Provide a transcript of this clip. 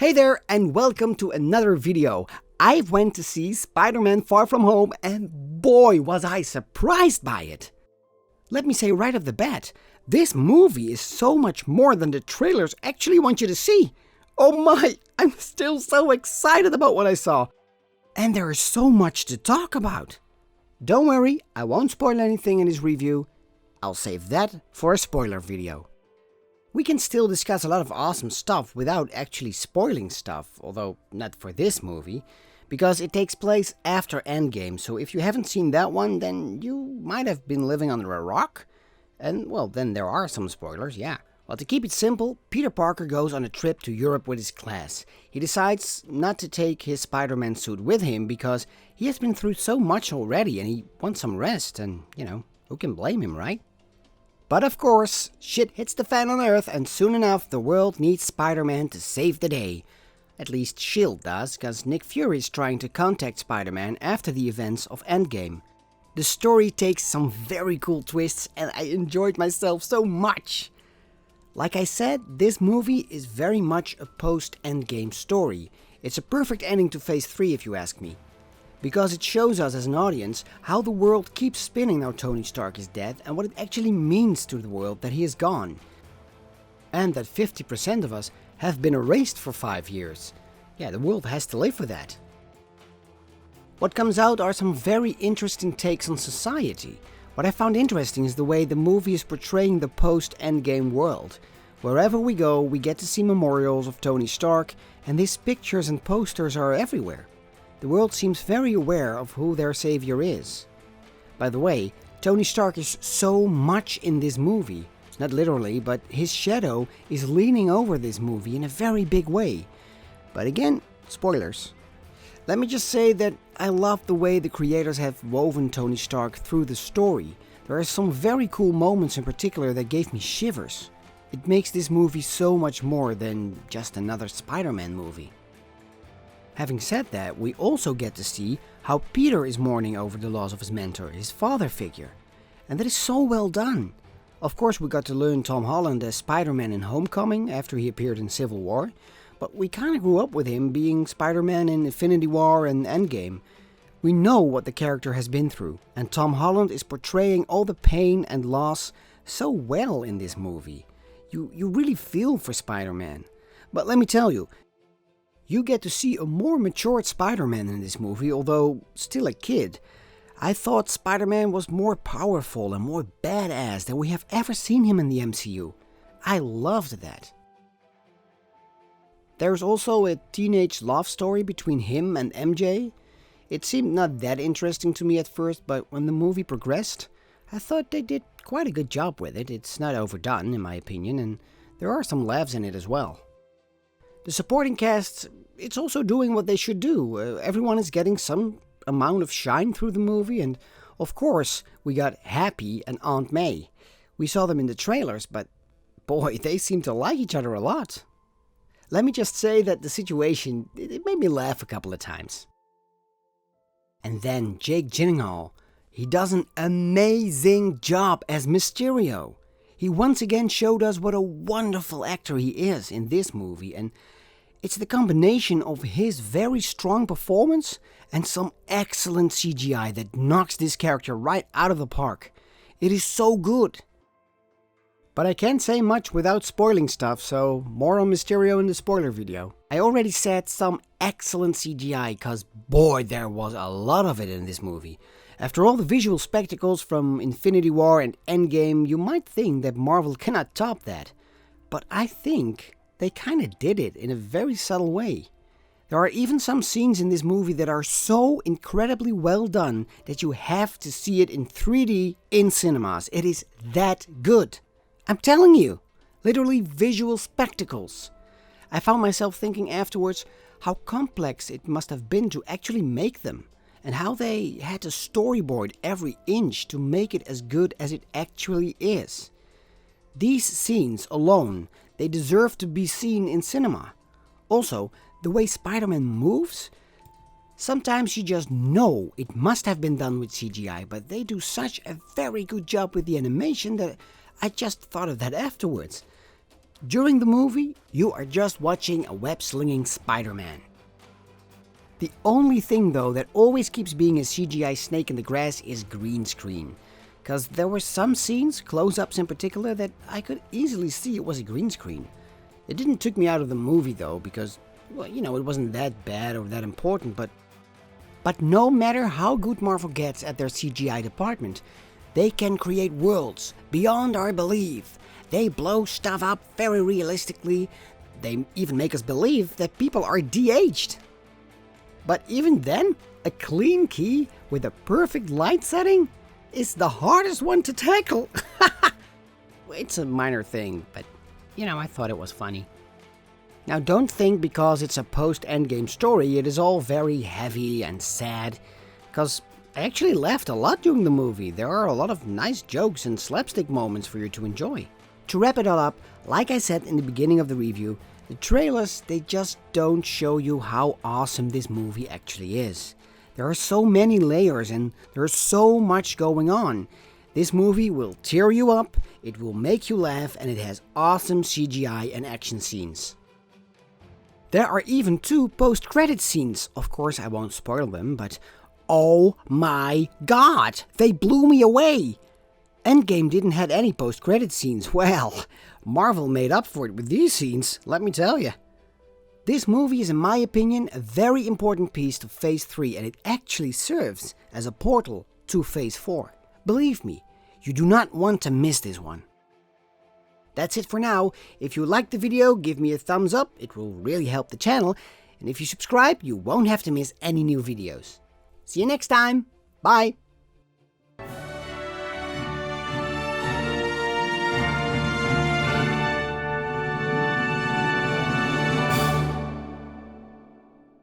Hey there and welcome to another video. I went to see Spider-Man Far From Home and boy was I surprised by it. Let me say right off the bat, this movie is so much more than the trailers actually want you to see. Oh my, I'm still so excited about what I saw. And there is so much to talk about. Don't worry, I won't spoil anything in this review. I'll save that for a spoiler video. We can still discuss a lot of awesome stuff without actually spoiling stuff, although not for this movie, because it takes place after Endgame, so if you haven't seen that one, then you might have been living under a rock. And, well, then there are some spoilers, yeah. Well, to keep it simple, Peter Parker goes on a trip to Europe with his class. He decides not to take his Spider-Man suit with him because he has been through so much already and he wants some rest, and, who can blame him, right? But of course, shit hits the fan on Earth and soon enough the world needs Spider-Man to save the day. At least S.H.I.E.L.D. does, cause Nick Fury is trying to contact Spider-Man after the events of Endgame. The story takes some very cool twists and I enjoyed myself so much. Like I said, this movie is very much a post-Endgame story. It's a perfect ending to Phase 3 if you ask me. Because it shows us as an audience how the world keeps spinning now Tony Stark is dead and what it actually means to the world that he is gone. And that 50% of us have been erased for 5 years. Yeah, the world has to live with that. What comes out are some very interesting takes on society. What I found interesting is the way the movie is portraying the post-Endgame world. Wherever we go, we get to see memorials of Tony Stark, and these pictures and posters are everywhere. The world seems very aware of who their savior is. By the way, Tony Stark is so much in this movie. Not literally, but his shadow is leaning over this movie in a very big way. But again, spoilers. Let me just say that I love the way the creators have woven Tony Stark through the story. There are some very cool moments in particular that gave me shivers. It makes this movie so much more than just another Spider-Man movie. Having said that, we also get to see how Peter is mourning over the loss of his mentor, his father figure. And that is so well done. Of course we got to learn Tom Holland as Spider-Man in Homecoming after he appeared in Civil War, but we kinda grew up with him being Spider-Man in Infinity War and Endgame. We know what the character has been through, and Tom Holland is portraying all the pain and loss so well in this movie. You really feel for Spider-Man. But let me tell you, you get to see a more matured Spider-Man in this movie, although still a kid. I thought Spider-Man was more powerful and more badass than we have ever seen him in the MCU. I loved that. There's also a teenage love story between him and MJ. It seemed not that interesting to me at first, but when the movie progressed, I thought they did quite a good job with it. It's not overdone in my opinion, and there are some laughs in it as well. The supporting cast, it's also doing what they should do. Everyone is getting some amount of shine through the movie, and of course we got Happy and Aunt May. We saw them in the trailers, but boy, they seem to like each other a lot. Let me just say that the situation, it made me laugh a couple of times. And then Jake Gyllenhaal, he does an amazing job as Mysterio. He once again showed us what a wonderful actor he is in this movie, and it's the combination of his very strong performance and some excellent CGI that knocks this character right out of the park. It is so good. But I can't say much without spoiling stuff, so more on Mysterio in the spoiler video. I already said some excellent CGI, cause boy there was a lot of it in this movie. After all the visual spectacles from Infinity War and Endgame, you might think that Marvel cannot top that. But I think they kinda did it in a very subtle way. There are even some scenes in this movie that are so incredibly well done that you have to see it in 3D in cinemas. It is that good. I'm telling you, literally visual spectacles. I found myself thinking afterwards how complex it must have been to actually make them, and how they had to storyboard every inch to make it as good as it actually is. These scenes alone, they deserve to be seen in cinema. Also, the way Spider-Man moves, sometimes you just know it must have been done with CGI, but they do such a very good job with the animation that I just thought of that afterwards. During the movie, you are just watching a web-slinging Spider-Man. The only thing though that always keeps being a CGI snake in the grass is green screen. Cause there were some scenes, close-ups in particular, that I could easily see it was a green screen. It didn't took me out of the movie though, because, well, you know, it wasn't that bad or that important, but no matter how good Marvel gets at their CGI department, they can create worlds beyond our belief. They blow stuff up very realistically. They even make us believe that people are de-aged. But even then, a clean key with a perfect light setting is the hardest one to tackle. It's a minor thing, but, you know, I thought it was funny. Now don't think because it's a post-Endgame story it is all very heavy and sad, because I actually laughed a lot during the movie. There are a lot of nice jokes and slapstick moments for you to enjoy. To wrap it all up, like I said in the beginning of the review, the trailers, they just don't show you how awesome this movie actually is. There are so many layers and there's so much going on. This movie will tear you up, it will make you laugh, and it has awesome CGI and action scenes. There are even 2 post-credit scenes. Of course I won't spoil them, but oh my god, they blew me away! Endgame didn't have any post-credit scenes. Well, Marvel made up for it with these scenes, let me tell you. This movie is, in my opinion, a very important piece to Phase 3, and it actually serves as a portal to Phase 4. Believe me, you do not want to miss this one. That's it for now. If you liked the video, give me a thumbs up, it will really help the channel. And if you subscribe, you won't have to miss any new videos. See you next time. Bye.